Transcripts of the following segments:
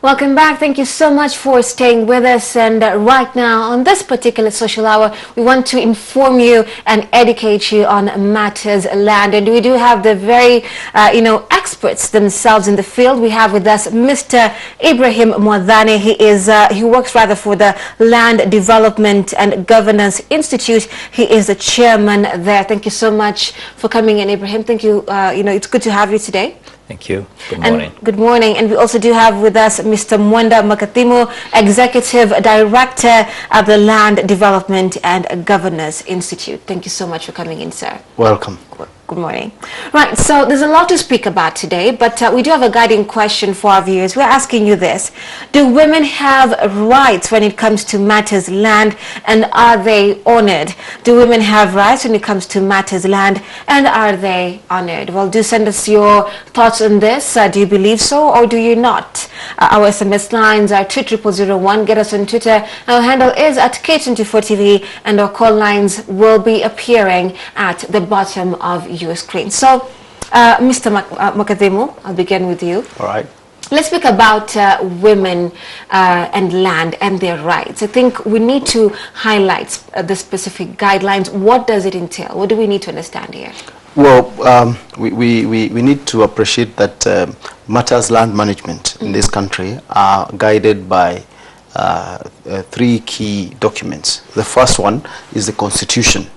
Welcome back. Thank you so much for staying with us. And right now, on this particular social hour, we want to inform you and educate you on matters land. And we do have the very, experts themselves in the field. We have with us Mr. Ibrahim Mwathane. He works for the Land Development and Governance Institute. He is the chairman there. Thank you so much for coming in, Ibrahim. Thank you. It's good to have you today. Thank you. Good morning. Good morning. And we also do have with us Mr. Mwenda Makathimo, Executive Director of the Land Development and Governance Institute. Thank you so much for coming in, sir. Welcome. Good morning. Right, so there's a lot to speak about today, but we do have a guiding question for our viewers. We're asking you this. Do women have rights when it comes to matters land, and are they honored? Do women have rights when it comes to matters land, and are they honored? Well, do send us your thoughts on this. Do you believe so, or do you not? Our SMS lines are 20001. Get us on Twitter. Our handle is at K24TV, and our call lines will be appearing at the bottom of your screen. So, Mr. Makathimo, I'll begin with you. All right. Let's speak about women and land and their rights. I think we need to highlight the specific guidelines. What does it entail? What do we need to understand here? Well, we need to appreciate that matters land management in this country are guided by three key documents. The first one is the Constitution,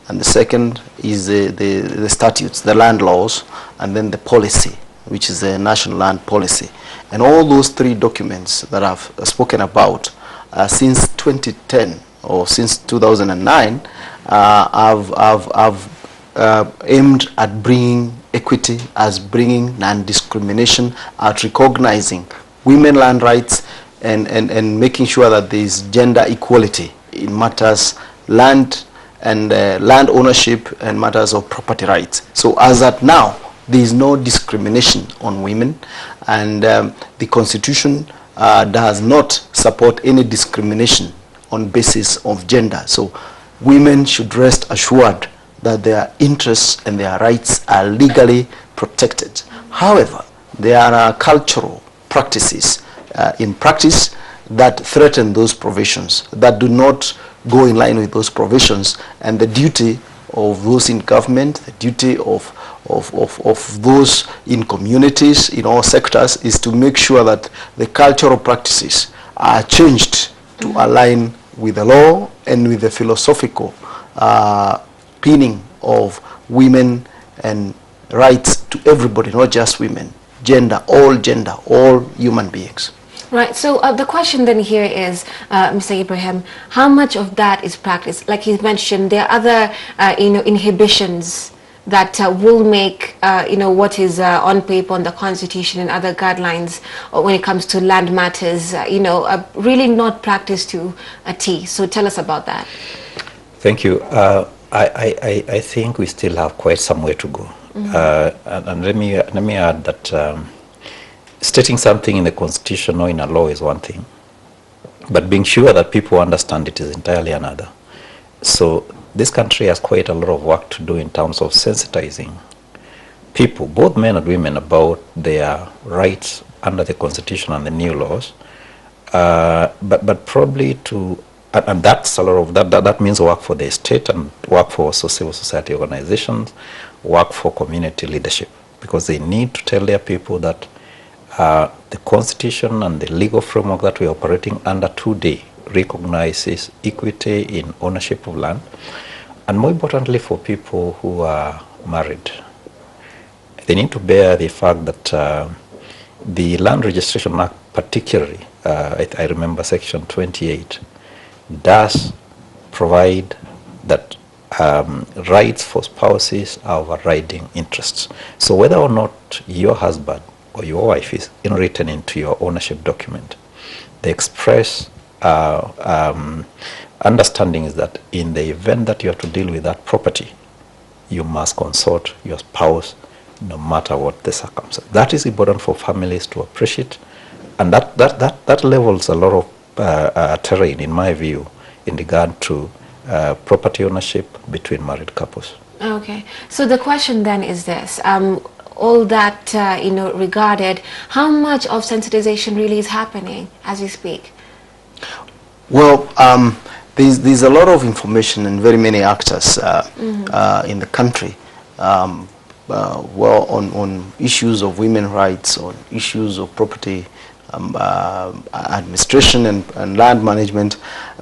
and the second is the statutes, the land laws, and then the policy, which is the national land policy. And all those three documents that I've spoken about since 2010 or since 2009 have aimed at bringing equity, as bringing non-discrimination, at recognizing women land rights, and making sure that there is gender equality in matters land and land ownership and matters of property rights. So as at now, there is no discrimination on women, and the Constitution does not support any discrimination on basis of gender. So women should rest assured that their interests and their rights are legally protected. However, there are cultural practices in practice that threaten those provisions, that do not go in line with those provisions, and the duty of those in government, the duty of those in communities, in all sectors, is to make sure that the cultural practices are changed to align with the law and with the philosophical meaning of women and rights to everybody, not just women, gender, all human beings. Right, so the question then here is, Mr. Ibrahim, how much of that is practiced? Like he mentioned, there are other, inhibitions that will make, what is on paper, on the Constitution and other guidelines when it comes to land matters, really not practiced to a T. So tell us about that. Thank you. I think we still have quite some way to go. And let me add that stating something in the Constitution or in a law is one thing, but being sure that people understand it is entirely another. So this country has quite a lot of work to do in terms of sensitizing people, both men and women, about their rights under the Constitution and the new laws. But probably and that's a lot of that means work for the state and work for civil society organizations, work for community leadership, because they need to tell their people that the Constitution and the legal framework that we're operating under today recognizes equity in ownership of land, and more importantly for people who are married. They need to bear the fact that the Land Registration Act particularly, I remember Section 28, does provide that rights for spouses are overriding interests. So whether or not your husband or your wife is written into your ownership document, the express understanding is that in the event that you have to deal with that property, you must consult your spouse no matter what the circumstance. That is important for families to appreciate, and that levels a lot of terrain, in my view, in regard to property ownership between married couples. Okay, so the question then is this. all that, regarded, how much of sensitization really is happening as we speak? Well, there's a lot of information and very many actors in the country. On issues of women's rights, on issues of property administration and land management,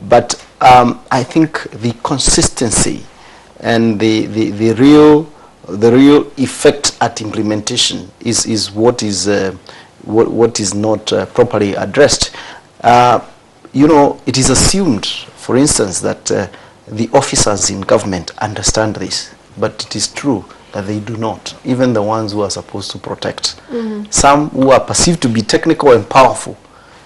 but I think the consistency and the real effect at implementation is what is not properly addressed. It is assumed, for instance, that the officers in government understand this, but it is true that they do not, even the ones who are supposed to protect. Some who are perceived to be technical and powerful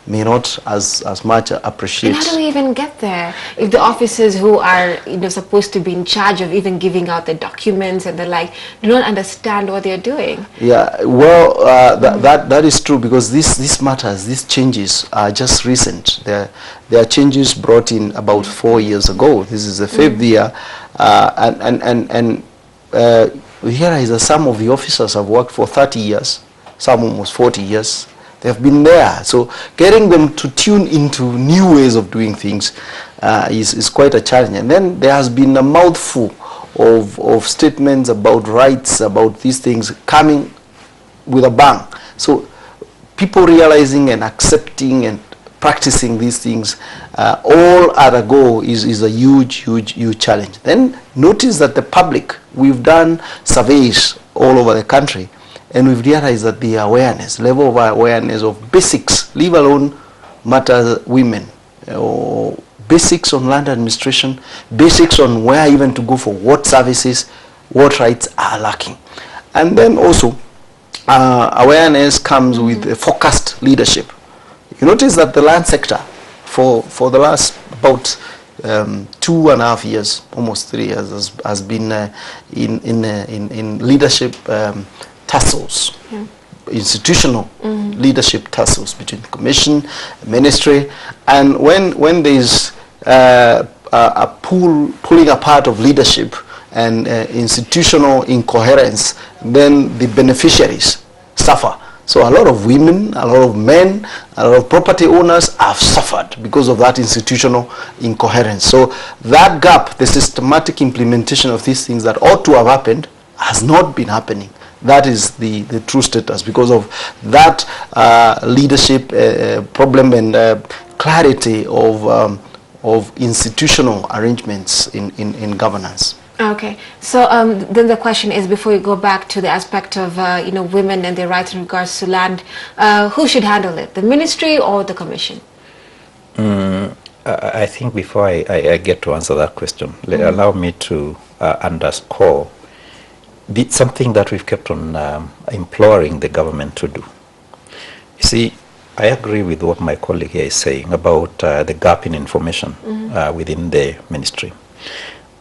may not as much appreciate. And how do we even get there if the officers who are supposed to be in charge of even giving out the documents and the like do not understand what they're doing? Yeah, well, that is true, because these matters, these changes are just recent. There are changes brought in about 4 years ago. This is the 5th year, and we realize that some of the officers have worked for 30 years, some almost 40 years. They have been there. So getting them to tune into new ways of doing things is quite a challenge. And then there has been a mouthful of statements about rights, about these things coming with a bang. So people realizing and accepting and practicing these things all at a go is a huge challenge. Then notice that the public, we've done surveys all over the country, and we've realized that the level of awareness of basics, leave alone matters women, or basics on land administration, basics on where even to go for what services, what rights are lacking. And then also awareness comes with focused leadership. You notice that the land sector for the last about 2.5 years, almost 3 years, has been in leadership tussles, institutional leadership tussles between commission, ministry, and when there is a pulling apart of leadership and institutional incoherence, then the beneficiaries suffer. So a lot of women, a lot of men, a lot of property owners have suffered because of that institutional incoherence. So that gap, the systematic implementation of these things that ought to have happened, has not been happening. That is the true status, because of that leadership problem and clarity of institutional arrangements in governance. Okay, so then the question is, before you go back to the aspect of women and their rights in regards to land, who should handle it, the ministry or the commission? I think before I get to answer that question, allow me to underscore something that we've kept on imploring the government to do. You see, I agree with what my colleague here is saying about the gap in information within the ministry.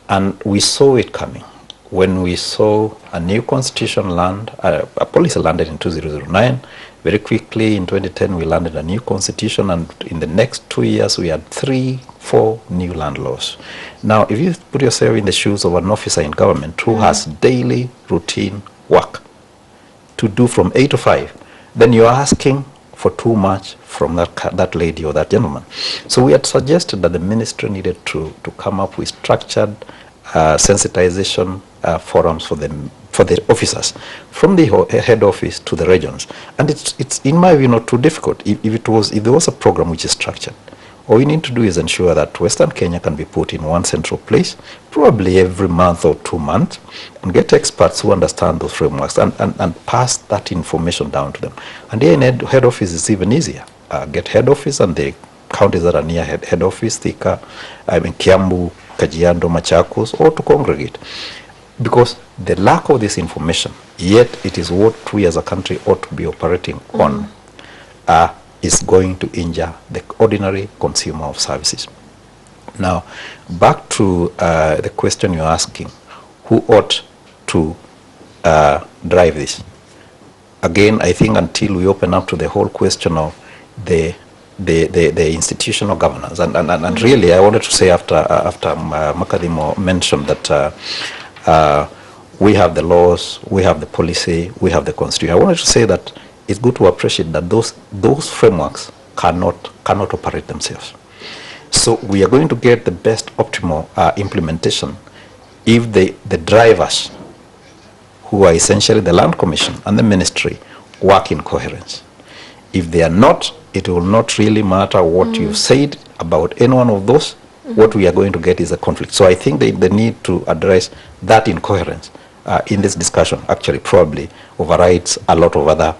And we saw it coming when we saw a new constitution land, a policy landed in 2009. Very quickly in 2010 we landed a new constitution, and in the next 2 years we had 3-4 new land laws. Now if you put yourself in the shoes of an officer in government who has daily routine work to do from 8 to 5, then you're asking for too much from that lady or that gentleman. So we had suggested that the ministry needed to come up with structured sensitization forums for the officers, from the head office to the regions. And it's in my view not too difficult. If there was a program which is structured, all we need to do is ensure that Western Kenya can be put in one central place, probably every month or 2 months, and get experts who understand those frameworks and pass that information down to them. And here in head office is even easier. Get head office and the counties that are near head office, Thika, Kiambu, Kajiado, Machakos, or to congregate. Because the lack of this information, yet it is what we as a country ought to be operating on, is going to injure the ordinary consumer of services. Now, back to the question you're asking, who ought to drive this? Again, I think until we open up to the whole question of the institutional governance, and really I wanted to say after Makathimo mentioned that We have the laws, we have the policy, we have the constitution. I wanted to say that it's good to appreciate that those frameworks cannot operate themselves. So we are going to get the best optimal implementation if the drivers, who are essentially the Land Commission and the ministry, work in coherence. If they are not, it will not really matter what you've said about any one of those. What we are going to get is a conflict. So I think the need to address that incoherence in this discussion actually probably overrides a lot of other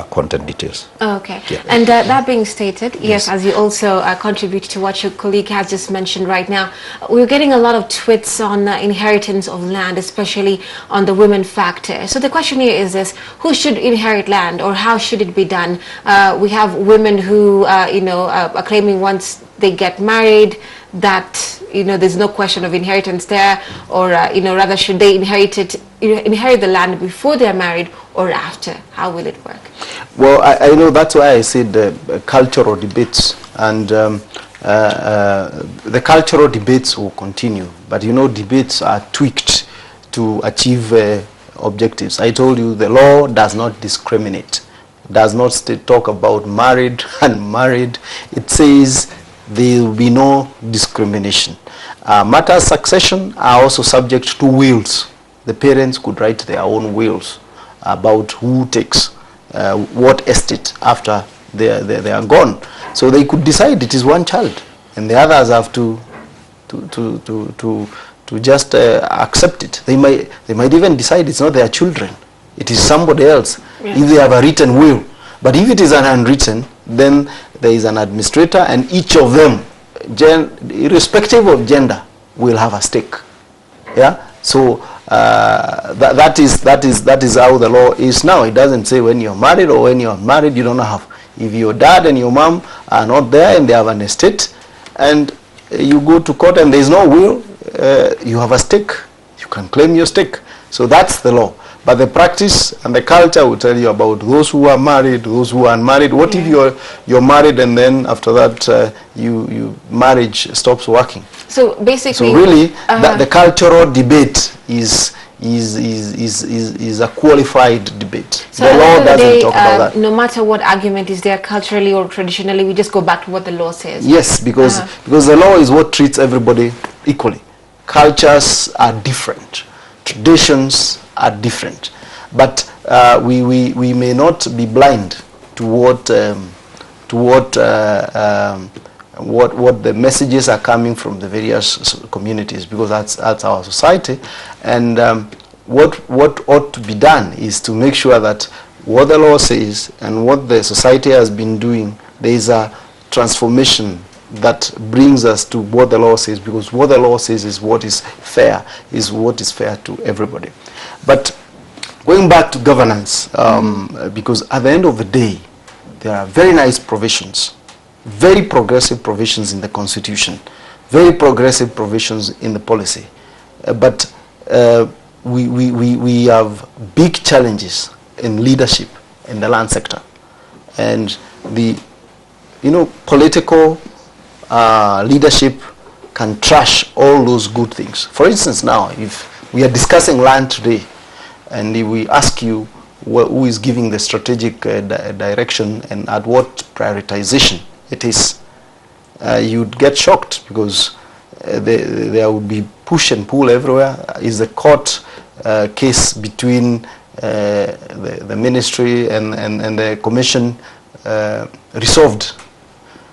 content details. Okay. Yeah. And that being stated, yes, as you also contribute to what your colleague has just mentioned right now, we're getting a lot of tweets on inheritance of land, especially on the women factor. So the question here is this: who should inherit land, or how should it be done? We have women who, are claiming once they get married that there's no question of inheritance there, or rather, should they inherit the land before they're married or after? How will it work? Well, I know that's why I said cultural debates, and the cultural debates will continue, but debates are tweaked to achieve objectives. I told you the law does not discriminate, does not talk about married and unmarried. It says there will be no discrimination. Matters succession are also subject to wills. The parents could write their own wills about who takes what estate after they are gone. So they could decide it is one child, and the others have to just accept it. They might even decide it's not their children, it is somebody else, yes, if they have a written will. But if it is an unwritten, then there is an administrator, and each of them, irrespective of gender, will have a stake. Yeah. So that is how the law is now. It doesn't say when you're married or when you're married you don't have. If your dad and your mom are not there and they have an estate, and you go to court and there is no will, you have a stake. You can claim your stake. So that's the law. But the practice and the culture will tell you about those who are married, those who are unmarried. What if you're married and then after that you marriage stops working? So basically, so really, the cultural debate is a qualified debate. So the law doesn't talk about that. No matter what argument is there, culturally or traditionally, we just go back to what the law says. Yes, because the law is what treats everybody equally. Cultures are different, traditions are different, but we may not be blind to what the messages are coming from the various communities, because that's our society. And what ought to be done is to make sure that what the law says and what the society has been doing, there is a transformation that brings us to what the law says, because what the law says is what is fair to everybody. But going back to governance, because at the end of the day, there are very nice provisions, very progressive provisions in the Constitution, very progressive provisions in the policy, but we have big challenges in leadership in the land sector, and the political leadership can trash all those good things. For instance, now if we are discussing land today, and if we ask you who is giving the strategic direction and at what prioritization it is, you'd get shocked, because there would be push and pull everywhere. Is the court case between the ministry and the commission resolved?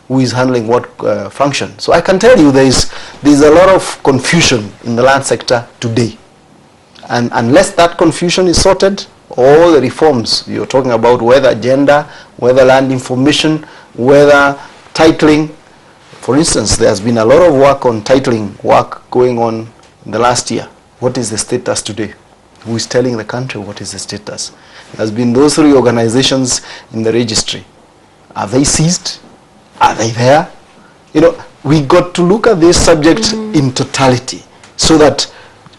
Who is handling what function? So I can tell you there's a lot of confusion in the land sector today, and unless that confusion is sorted, all the reforms you're talking about, whether gender, whether land information, whether titling. For instance, there's been a lot of work on titling work going on in the last year. What is the status today? Who is telling the country what is the status? There's been those 3 organizations in the registry. Are they ceased? Are they there? We got to look at this subject in totality, so that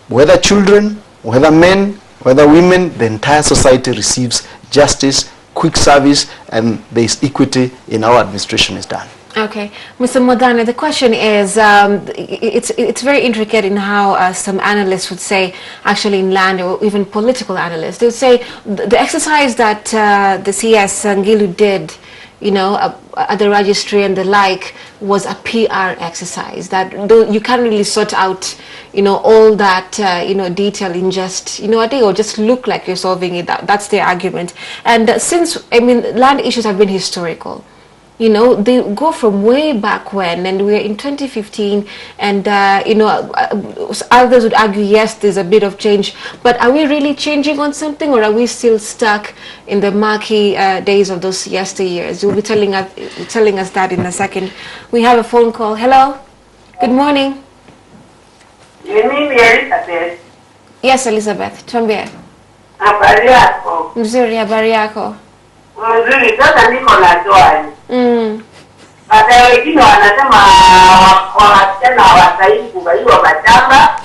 whether children, whether men, whether women, the entire society receives justice, quick service, and there is equity in how administration is done. Okay, Mr. Mwathane, the question is, it's very intricate in how some analysts would say, actually in land, or even political analysts, they would say the exercise that the CS Ngilu did, you know, at the registry and the like, was a PR exercise, that you can't really sort out, you know, all that, you know, detail in just, you know, a day, or just look like you're solving it. That's their argument. And since, I mean, land issues have been historical. You know, they go from way back when, and we're in 2015, and you know, others would argue, yes, there's a bit of change, but are we really changing on something, or are we still stuck in the murky days of those yesteryears? You'll be telling us that in a second. We have a phone call. Hello, good morning. You mean Elizabeth? Yes, Elizabeth, tuambie. Habari yako? Mzuri, habari yako? Mzuri, sasa niko na swali. Hata wengine wanasema wasichana hawastahili kugaiwa mashamba.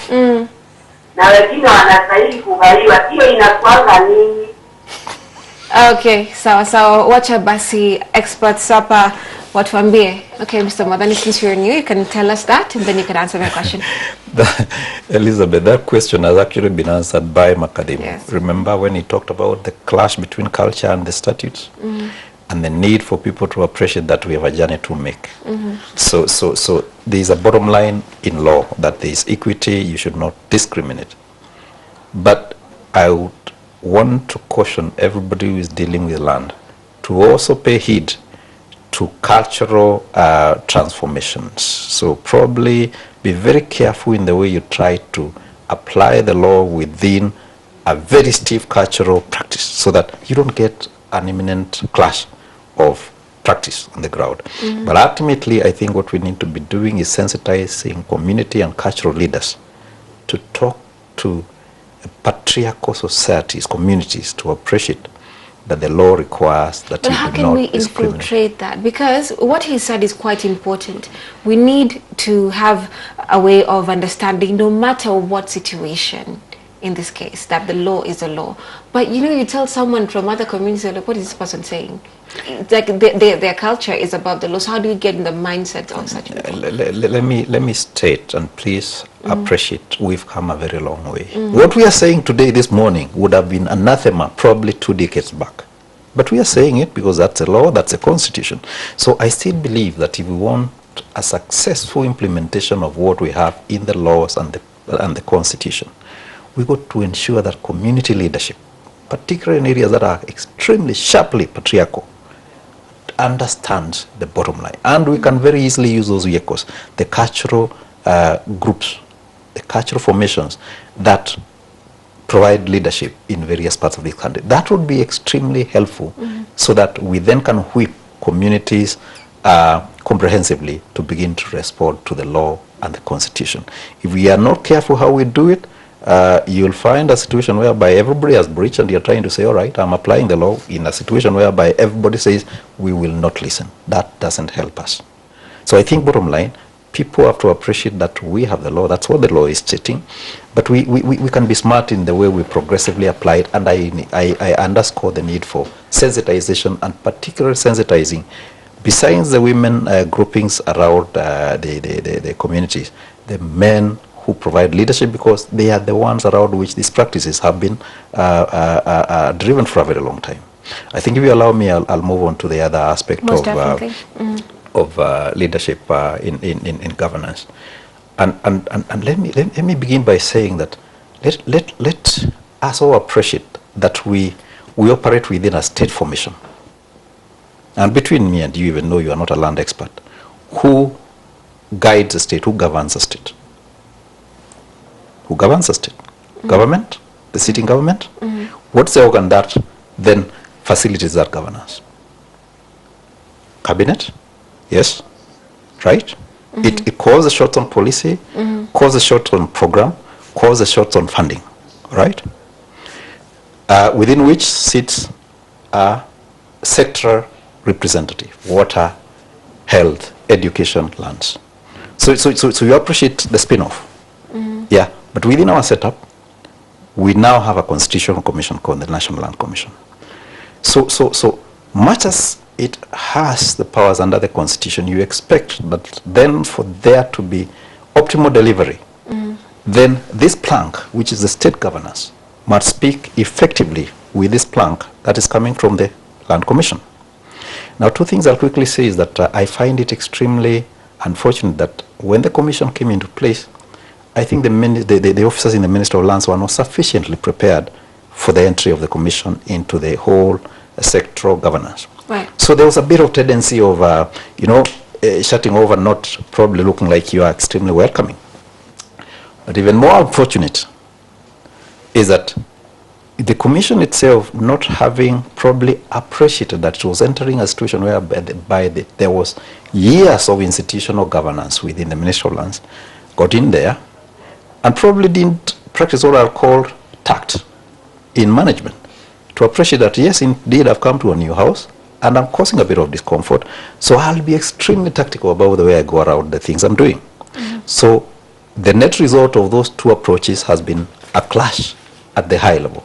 Na wengine wanastahili kugaiwa. Hiyo inakuanga nini? Okay, sawa. Wacha basi experts hapa watuambie. Okay, Mr. Mwathane, since you're new, you can tell us that, and then you can answer my question. Elizabeth, that question has actually been answered by Makathimo. Yes. Remember when he talked about the clash between culture and the statutes? And the need for people to appreciate that we have a journey to make. So there is a bottom line in law that there is equity, you should not discriminate. But I would want to caution everybody who is dealing with land to also pay heed to cultural transformations. So probably be very careful in the way you try to apply the law within a very stiff cultural practice, so that you don't get an imminent clash of practice on the ground. But ultimately, I think what we need to be doing is sensitizing community and cultural leaders to talk to patriarchal societies, communities, to appreciate that the law requires that But you how do can not we discriminate. infiltrate that? Because what he said is quite important. We need to have a way of understanding, no matter what situation, in this case, that the law is a law. But you know, you tell someone from other communities, like, what is this person saying? Like their culture is above the law. So how do you get in the mindset of such people? Let me state, and please appreciate, we've come a very long way. What we are saying today, this morning, would have been anathema probably 2 decades back. But we are saying it because that's a law, that's a constitution. So I still believe that if we want a successful implementation of what we have in the laws and the constitution, we got to ensure that community leadership, particularly in areas that are extremely sharply patriarchal, understands the bottom line. And we can very easily use those vehicles, the cultural groups, the cultural formations that provide leadership in various parts of the country. That would be extremely helpful, so that we then can whip communities comprehensively to begin to respond to the law and the constitution. If we are not careful how we do it, you'll find a situation whereby everybody has breached, and you're trying to say, all right, I'm applying the law, in a situation whereby everybody says, we will not listen. That doesn't help us. So I think bottom line, people have to appreciate that we have the law. That's what the law is stating. But we can be smart in the way we progressively apply it. And I underscore the need for sensitization, and particularly sensitizing, besides the women groupings around the communities, the men who provide leadership, because they are the ones around which these practices have been driven for a very long time. I think if you allow me, I'll move on to the other aspect of leadership in governance. And let me begin by saying that let us all appreciate that we operate within a state formation. And between me and you, even though you are not a land expert, who guides the state, who governs the state? Who governs the state? Government? The sitting government? What's the organ that then facilitates that governance? Cabinet? Yes. Right? It calls the shots on policy, calls the shots on program, calls the shots on funding. Right? Within which sits a sectoral representative: water, health, education, lands. So you appreciate the spin-off. Yeah. But within our setup, we now have a constitutional commission called the National Land Commission. So much as it has the powers under the Constitution, you expect that then for there to be optimal delivery, then this plank, which is the state governance, must speak effectively with this plank that is coming from the Land Commission. Now, two things I'll quickly say is that I find it extremely unfortunate that when the commission came into place, I think the officers in the Ministry of Lands were not sufficiently prepared for the entry of the commission into the whole sectoral governance. Right. So there was a bit of tendency of, shutting over, not probably looking like you are extremely welcoming. But even more unfortunate is that the commission itself not having probably appreciated that it was entering a situation where there was years of institutional governance within the Ministry of Lands, got in there, and probably didn't practice what I'll call tact in management, to appreciate that, yes, indeed, I've come to a new house, and I'm causing a bit of discomfort, so I'll be extremely tactical about the way I go around the things I'm doing. So the net result of those two approaches has been a clash at the high level.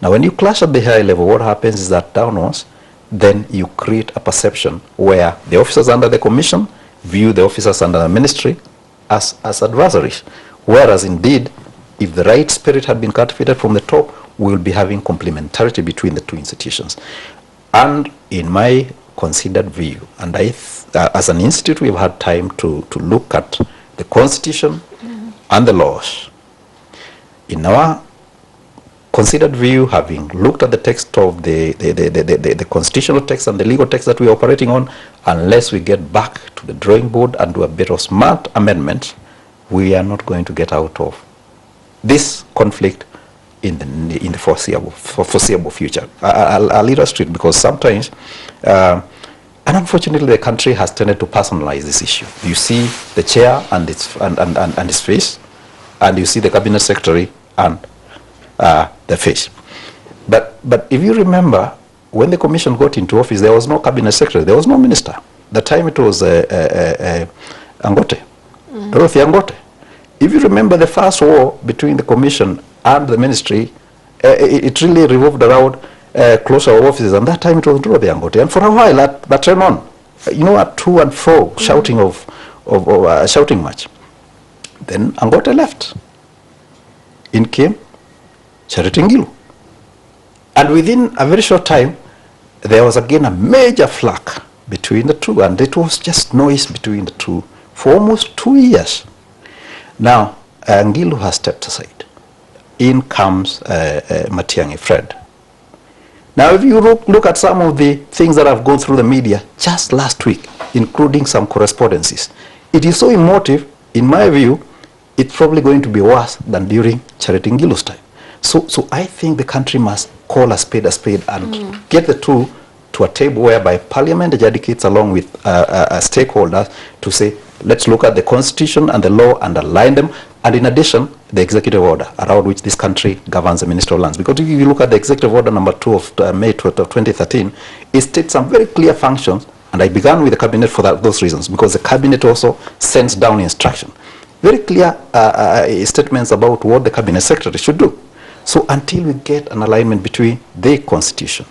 Now, when you clash at the high level, what happens is that downwards, then you create a perception where the officers under the commission view the officers under the ministry as adversaries. Whereas indeed, if the right spirit had been cultivated from the top, we will be having complementarity between the two institutions. And in my considered view, and as an institute, we've had time to look at the Constitution and the laws. In our considered view, having looked at the text of the constitutional text and the legal text that we're operating on, unless we get back to the drawing board and do a bit of smart amendment, we are not going to get out of this conflict in the foreseeable future. I'll illustrate, because sometimes, and unfortunately, the country has tended to personalize this issue. You see the chair and his face, and you see the cabinet secretary and the face. But if you remember, when the commission got into office, there was no cabinet secretary, there was no minister. The time it was Angote, Dorothy Angote. If you remember the first war between the commission and the ministry, it really revolved around closer offices, and that time it was Dorothy Angote. And for a while that ran on, a to and fro shouting of shouting match. Then Angote left. In came Charity Ngilu. And within a very short time, there was again a major flack between the two, and it was just noise between the two for almost 2 years. Now, Ngilu has stepped aside. In comes Matiang'i Fred. Now, if you look at some of the things that have gone through the media just last week, including some correspondences, it is so emotive, in my view, it's probably going to be worse than during Charity Ngilu's time. So I think the country must call a spade and get the two to a table whereby Parliament adjudicates along with stakeholders to say, let's look at the Constitution and the law and align them, and in addition, the executive order around which this country governs the Ministry of Lands. Because if you look at the executive order number 2 of May 2013, it states some very clear functions, and I began with the cabinet for those reasons, because the cabinet also sends down instruction. Very clear statements about what the cabinet secretary should do. So until we get an alignment between the Constitution,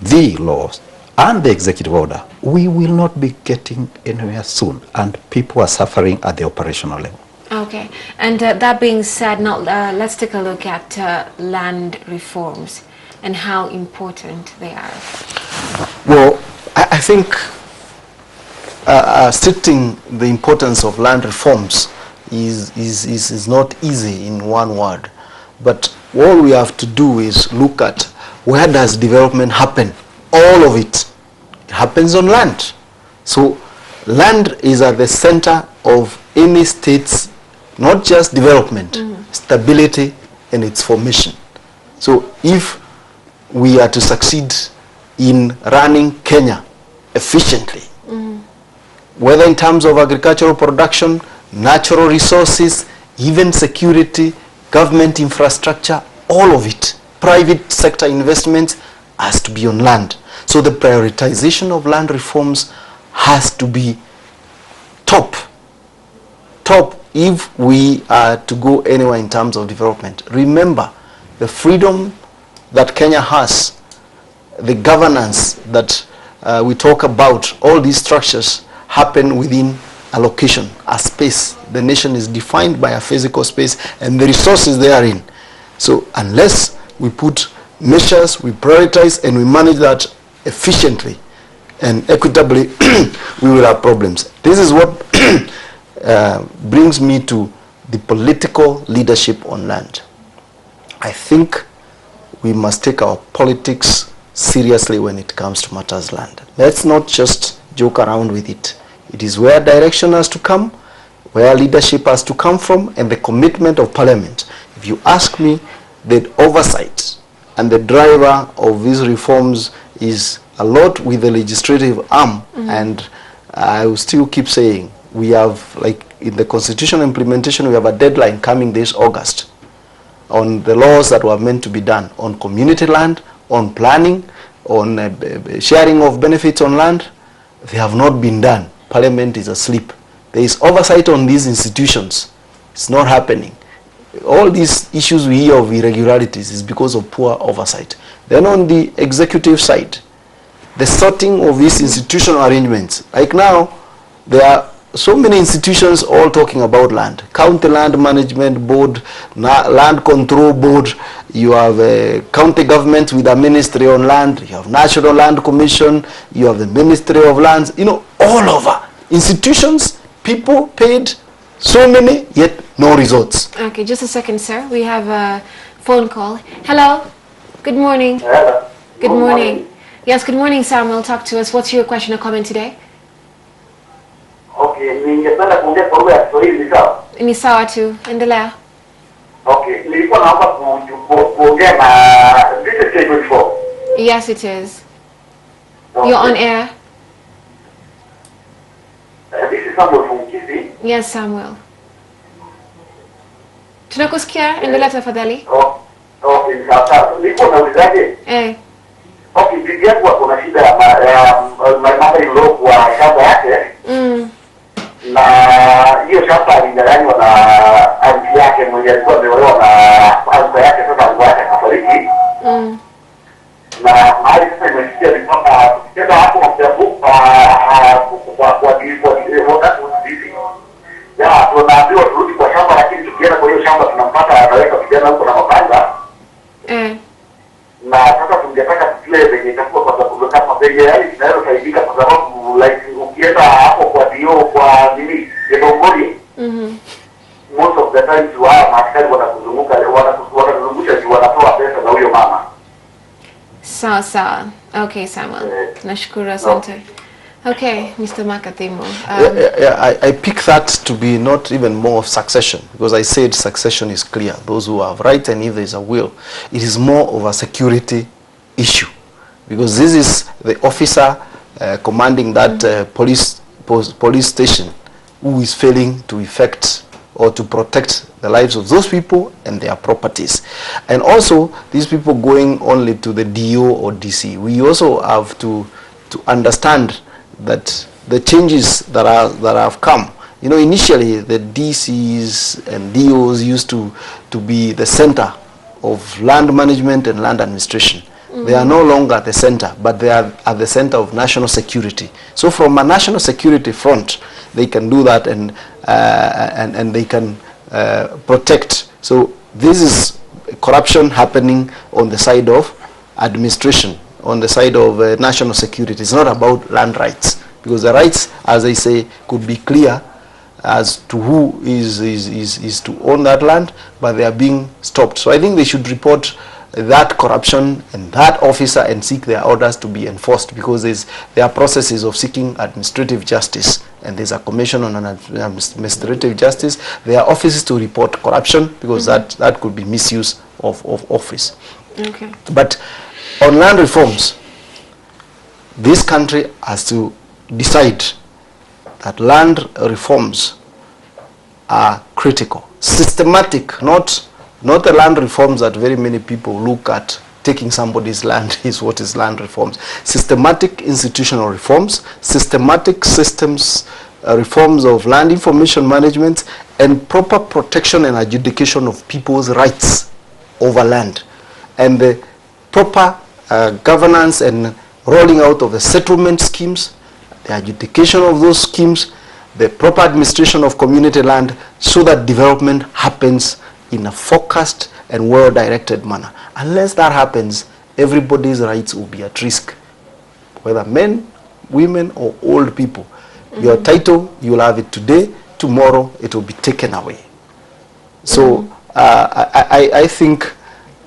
the laws, and the executive order, we will not be getting anywhere soon, and people are suffering at the operational level. Okay, and that being said, now let's take a look at land reforms and how important they are. Well, I think stating the importance of land reforms is not easy in one word, but all we have to do is look at where does development happen. All of it happens on land. So land is at the center of any state's, not just development, stability and its formation. So if we are to succeed in running Kenya efficiently, whether in terms of agricultural production, natural resources, even security, government infrastructure, all of it, private sector investments, has to be on land. So the prioritization of land reforms has to be top if we are to go anywhere in terms of development. Remember, the freedom that Kenya has, the governance that we talk about all these structures happen within a location, a space. The nation is defined by a physical space and the resources therein. So unless we put measures, we prioritize, and we manage that efficiently and equitably, we will have problems. This is what brings me to the political leadership on land. I think we must take our politics seriously when it comes to matters land. Let's not just joke around with it. It is where direction has to come, where leadership has to come from, and the commitment of Parliament. If you ask me, the oversight and the driver of these reforms is a lot with the legislative arm, and I will still keep saying, we have, like in the constitutional implementation, we have a deadline coming this August on the laws that were meant to be done on community land, on planning, on sharing of benefits on land. They have not been done. Parliament is asleep. There is oversight on these institutions. It's not happening. All these issues we hear of irregularities is because of poor oversight. Then on the executive side, the sorting of these institutional arrangements. Like now, there are so many institutions all talking about land. County Land Management Board, Land Control Board, you have a county government with a ministry on land, you have National Land Commission, you have the Ministry of Lands, you know, all over. Institutions, people paid so many, yet no results. Okay, just a second, sir. We have a phone call. Hello. Good morning. Hello. Good morning. Yes, good morning, Samuel. Talk to us. What's your question or comment today? Okay, ningependa kuongea kwa lugha ya Kiswahili, ni sawa? Ni sawa tu. Endelea. Okay, nilikuwa naomba kuongea na this is K24. Yes, it is. Okay. You're on air. This is Samuel from Kisii. Yes, Samuel. Tunakusikia. Endelea tafadhali. Okay, sawa. Nilikuwa naulizaje? Okay, bibi yangu wako na shida ya mambo ilo kwa shamba yake. Na hiyo shamba alinganganywa na anti yake mwenye alikuwa ameolewa na anti yake, sasa alikuwa akafariki. Na hali sasa imesikia ni kwamba tukienda hapo kwa hivi. Ya, tunaambiwa turudi kwa shamba, lakini tukienda kwa hiyo shamba tunampata anaweka vijana huko na mapanga. Na sasa tungetaka kujua venye itakuwa kwa sababu kama venye hali inayosaidika, kwa sababu like ukienda hapo kwa dio kwa nini Ebongori, most of the time wao maaskari wanakuzunguka, wanakuzungusha juu wanatoa pesa na huyo mama. Sawa sawa. Okay, Samuel. Nashukuru, asante. Okay, Mr. Makathimo. I pick that to be not even more of succession, because I said succession is clear. Those who have right, and if there is a will, it is more of a security issue, because this is the officer commanding that police station who is failing to effect or to protect the lives of those people and their properties. And also, these people going only to the DO or DC, we also have to understand that the changes that have come, you know, initially the DCs and DOs used to be the center of land management and land administration. They are no longer at the center, but they are at the center of national security. So from a national security front, they can do that, and they can protect. So this is corruption happening on the side of administration, on the side of national security. It's not about land rights, because the rights, as I say, could be clear as to who is to own that land, but they are being stopped. So I think they should report that corruption and that officer and seek their orders to be enforced, because there are processes of seeking administrative justice, and there's a commission on administrative justice. There are offices to report corruption, because that could be misuse of office. Okay. But on land reforms, this country has to decide that land reforms are critical, systematic, not the land reforms that very many people look at. Taking somebody's land is what is land reforms. Systematic institutional reforms, systematic systems reforms of land information management, and proper protection and adjudication of people's rights over land, and the proper governance and rolling out of the settlement schemes, the adjudication of those schemes, the proper administration of community land, so that development happens in a focused and well-directed manner. Unless that happens, everybody's rights will be at risk, whether men, women, or old people. Your title, you'll have it today, tomorrow it will be taken away. So I think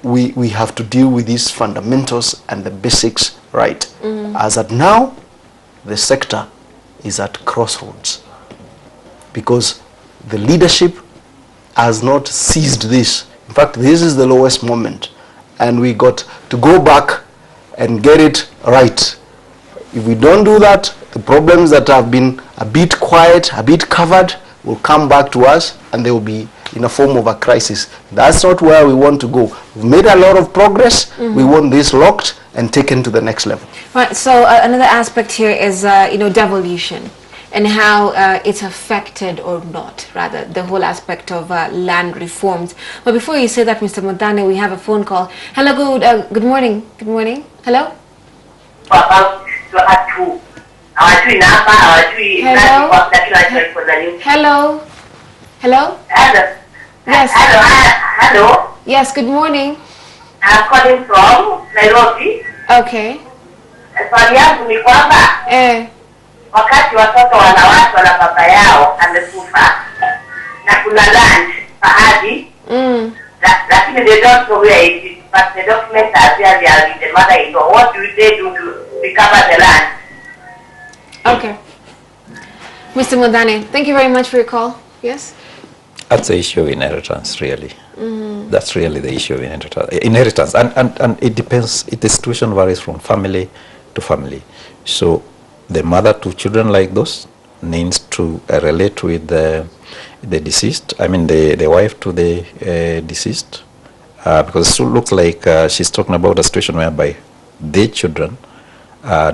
we have to deal with these fundamentals and the basics right. As at now, the sector is at crossroads because the leadership has not seized this. In fact, this is the lowest moment, and we got to go back and get it right. If we don't do that, the problems that have been a bit quiet, a bit covered, will come back to us, and they will be in a form of a crisis. That's not where we want to go. We've made a lot of progress. We want this locked and taken to the next level. Right. So another aspect here is, devolution and how it's affected or not, rather, the whole aspect of land reforms. But before you say that, Mr. Mwathane, we have a phone call. Hello, good morning. Good morning. Hello? Hello? Hello? Hello? Yes. Hello? Yes, good morning. I'm calling from Nairobi. Okay. Swali yangu ni kwamba wakati watoto wanawachwa na baba yao amekufa na kuna land pahali lakini they don't know where it is, but the documents are there, they are with the mother-in-law. What do they do to recover the land? Okay. Mr. Mwathane, thank you very much for your call. Yes? That's the issue of inheritance, really. That's really the issue of inheritance. And it depends, the situation varies from family to family. So the mother to children like those needs to relate with the deceased, I mean the wife to the deceased, because it looks like she's talking about a situation whereby their children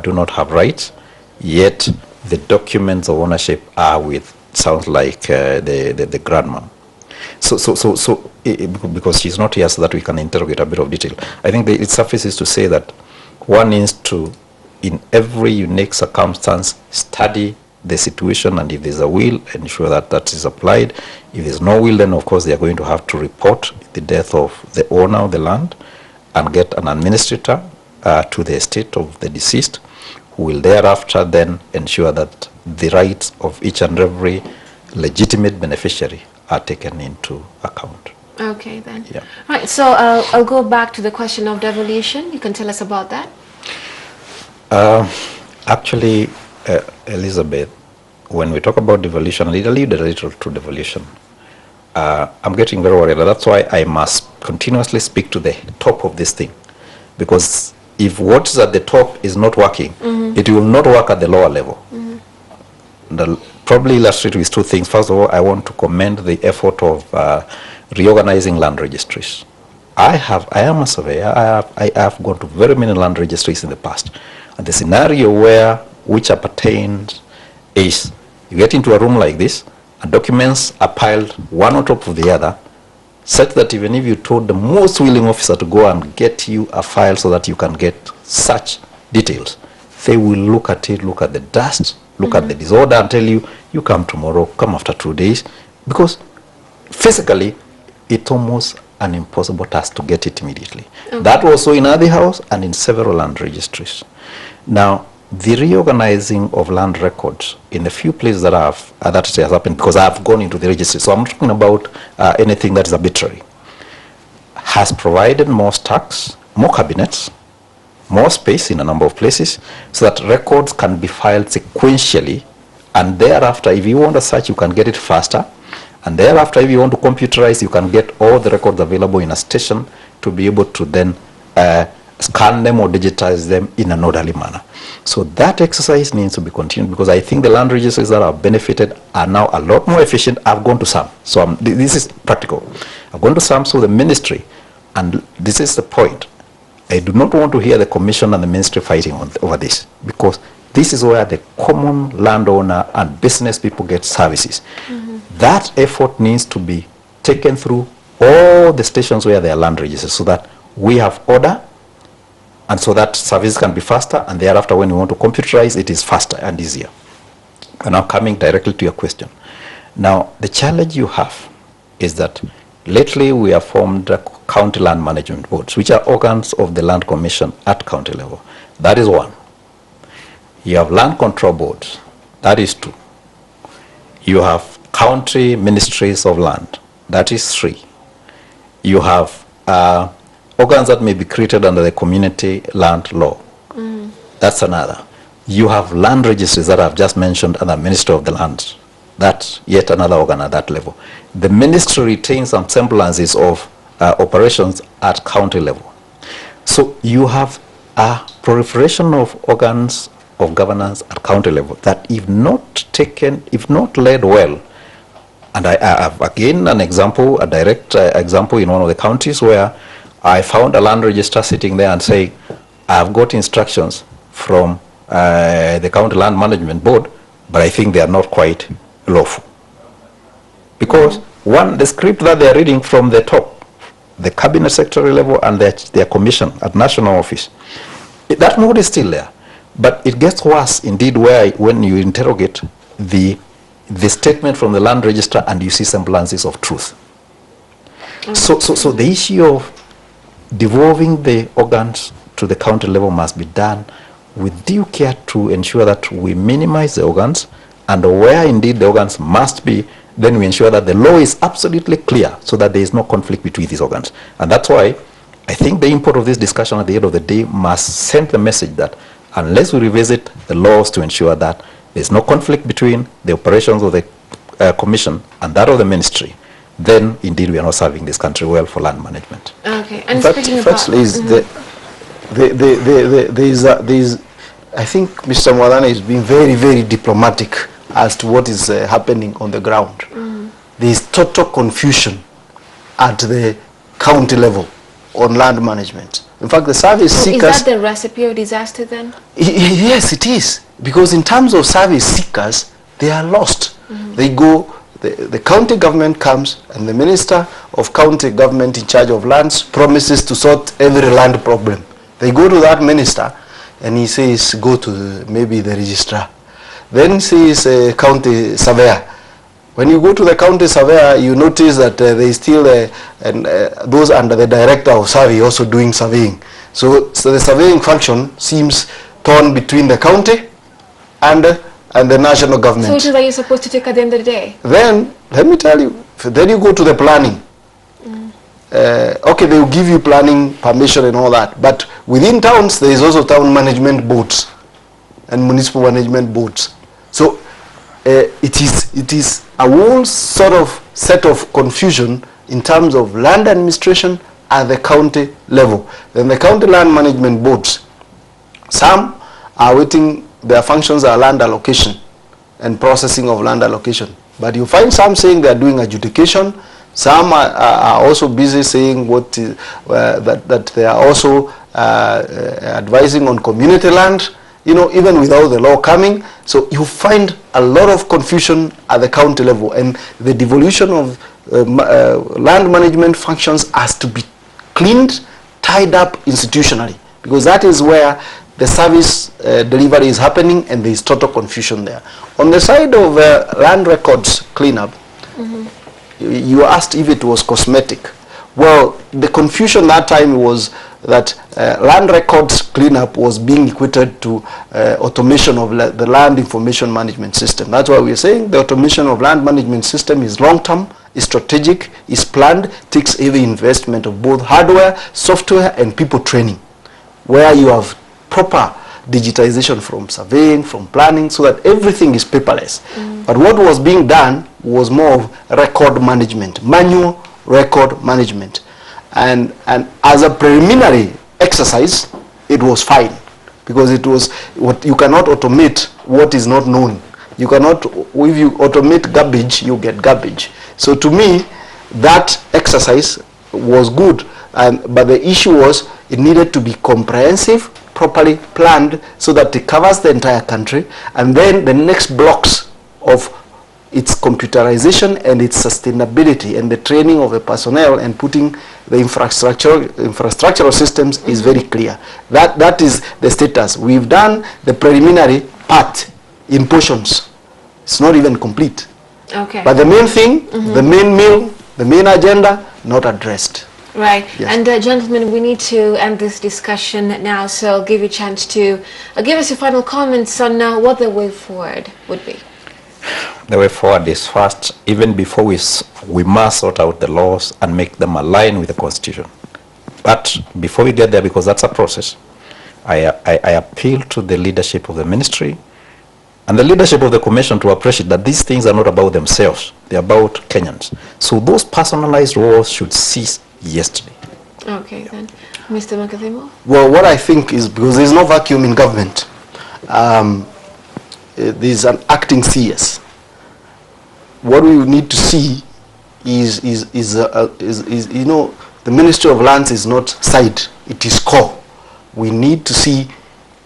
do not have rights, yet the documents of ownership are with, sounds like the grandmom. So because she's not here so that we can interrogate a bit of detail, I think it suffices to say that one needs to, in every unique circumstance, study the situation, and if there's a will, ensure that that is applied. If there's no will, then of course they are going to have to report the death of the owner of the land and get an administrator to the estate of the deceased, who will thereafter then ensure that the rights of each and every legitimate beneficiary are taken into account. Okay, then. Yeah. Right, so I'll go back to the question of devolution. You can tell us about that. Actually, Elizabeth, when we talk about devolution, I'll allude a little to devolution. I'm getting very worried. That's why I must continuously speak to the top of this thing. Because if what is at the top is not working, it will not work at the lower level. And probably illustrate with two things. First of all, I want to commend the effort of reorganizing land registries. I am a surveyor. I have gone to very many land registries in the past. And the scenario which appertains is you get into a room like this, and documents are piled one on top of the other, such that even if you told the most willing officer to go and get you a file so that you can get such details, they will look at it, look at the dust, look at the disorder, and tell you, you come tomorrow, come after 2 days, because physically it's almost an impossible task to get it immediately. Okay. That also in Adi House and in several land registries. Now, the reorganizing of land records in the few places that that has happened, because I have gone into the registry, so I'm not talking about anything that is arbitrary, has provided more stacks, more cabinets, more space in a number of places, so that records can be filed sequentially, and thereafter, if you want to search, you can get it faster, and thereafter, if you want to computerize, you can get all the records available in a station to be able to then scan them or digitize them in an orderly manner. So that exercise needs to be continued, because I think the land registries that have benefited are now a lot more efficient. I've gone to some, so this is practical. I've gone to some, so the ministry, and this is the point, I do not want to hear the commission and the ministry fighting over this, because this is where the common landowner and business people get services. That effort needs to be taken through all the stations where there are land registers, so that we have order, And so that service can be faster, and thereafter when we want to computerize, it is faster and easier. And now coming directly to your question. Now, the challenge you have is that lately we have formed county land management boards, which are organs of the land commission at county level. That is one. You have land control boards. That is two. You have county ministries of land. That is three. You have organs that may be created under the community land law. That's another. You have land registries that I've just mentioned and the Ministry of the Lands. That's yet another organ at that level. The ministry retains some semblances of operations at county level. So you have a proliferation of organs of governance at county level that if not taken, if not led well, and I have again an example, a direct example in one of the counties where I found a land register sitting there and saying, I've got instructions from the county land management board, but I think they are not quite lawful. Because one, the script that they are reading from the top, the cabinet secretary level and their commission at national office, that mode is still there. But it gets worse indeed when you interrogate the statement from the land register and you see semblances of truth. So the issue of devolving the organs to the county level must be done with due care to ensure that we minimize the organs, and where indeed the organs must be, then we ensure that the law is absolutely clear so that there is no conflict between these organs. And that's why I think the import of this discussion at the end of the day must send the message that unless we revisit the laws to ensure that there's no conflict between the operations of the commission and that of the ministry, then indeed we are not serving this country well for land management. Okay, and speaking about... There's I think Mr. Mwathane is being very, very diplomatic as to what is happening on the ground. There is total confusion at the county level on land management. In fact, the service seekers... Is that the recipe of disaster then? Yes, it is. Because in terms of service seekers, they are lost. They go, the county government comes and the minister of county government in charge of lands promises to sort every land problem. They go to that minister and he says, go to maybe the registrar. Then he says, county surveyor. When you go to the county surveyor, you notice that there is still those under the director of survey also doing surveying. So the surveying function seems torn between the county and the national government. So which is that you're supposed to take at the end of the day? Then, let me tell you, then you go to the planning. Okay, they will give you planning permission and all that, but within towns there is also town management boards and municipal management boards. So it is a whole sort of set of confusion in terms of land administration at the county level. Then the county land management boards, some are waiting, their functions are land allocation and processing of land allocation, but you find some saying they are doing adjudication. Some are also busy saying what is, that they are also advising on community land, you know, even without the law coming. So you find a lot of confusion at the county level, and the devolution of land management functions has to be cleaned, tied up institutionally, because that is where the service delivery is happening and there is total confusion there. On the side of land records cleanup, you asked if it was cosmetic. Well, the confusion that time was that land records cleanup was being equated to automation of the land information management system. That's why we're saying the automation of land management system is long-term, is strategic, is planned, takes heavy investment of both hardware, software, and people training, where you have proper digitization from surveying, from planning, so that everything is paperless. But what was being done was more of record management, manual record management. And as a preliminary exercise, it was fine, because it was what you cannot automate what is not known. You cannot, if you automate garbage, you get garbage. So to me, that exercise was good, but the issue was it needed to be comprehensive, properly planned, so that it covers the entire country, and then the next blocks of its computerization and its sustainability and the training of the personnel and putting the infrastructural systems is very clear. That is the status. We've done the preliminary part in portions. It's not even complete. Okay. But the main thing, the main meal, the main agenda, not addressed. Right. Yes. And gentlemen, we need to end this discussion now, so I'll give you a chance to give us your final comments on what the way forward would be. The way forward is first, even before we must sort out the laws and make them align with the Constitution. But before we get there, because that's a process, I appeal to the leadership of the ministry and the leadership of the Commission to appreciate that these things are not about themselves, they're about Kenyans. So those personalized laws should cease yesterday. Okay, then. Mr. Makathimo? Well, what I think is, because there's no vacuum in government, there's an acting CS. What we need to see is you know, the Ministry of Lands is not side, it is core. We need to see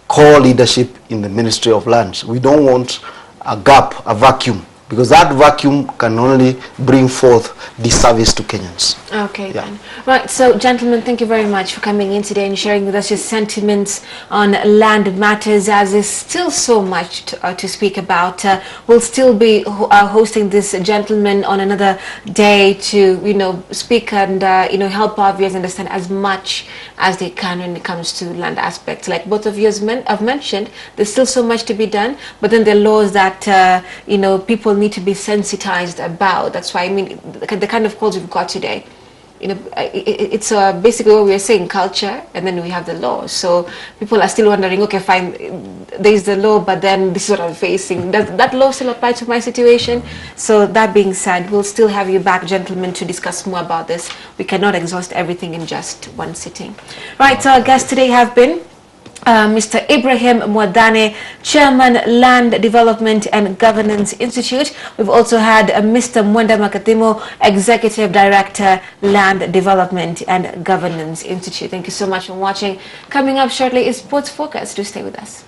core leadership in the Ministry of Lands. We don't want a gap, a vacuum, because that vacuum can only bring forth disservice to Kenyans. Okay, then. Right, so gentlemen, thank you very much for coming in today and sharing with us your sentiments on land matters, as there's still so much to speak about. We'll still be hosting this gentleman on another day to, you know, speak and, you know, help our viewers understand as much as they can when it comes to land aspects. Like both of you have mentioned, there's still so much to be done, but then there are laws that, you know, people need to be sensitized about. That's why, I mean, the kind of calls we've got today, you know, it's basically what we are saying, culture, and then we have the law. So people are still wondering, okay, fine, there's the law, but then this is what I'm facing. Does that law still apply to my situation? So that being said, we'll still have you back, gentlemen, to discuss more about this. We cannot exhaust everything in just one sitting. Right, so our guests today have been Mr. Ibrahim Mwathane, Chairman, Land Development and Governance Institute. We've also had Mr. Mwenda Makathimo, Executive Director, Land Development and Governance Institute. Thank you so much for watching. Coming up shortly is Sports Focus. Do stay with us.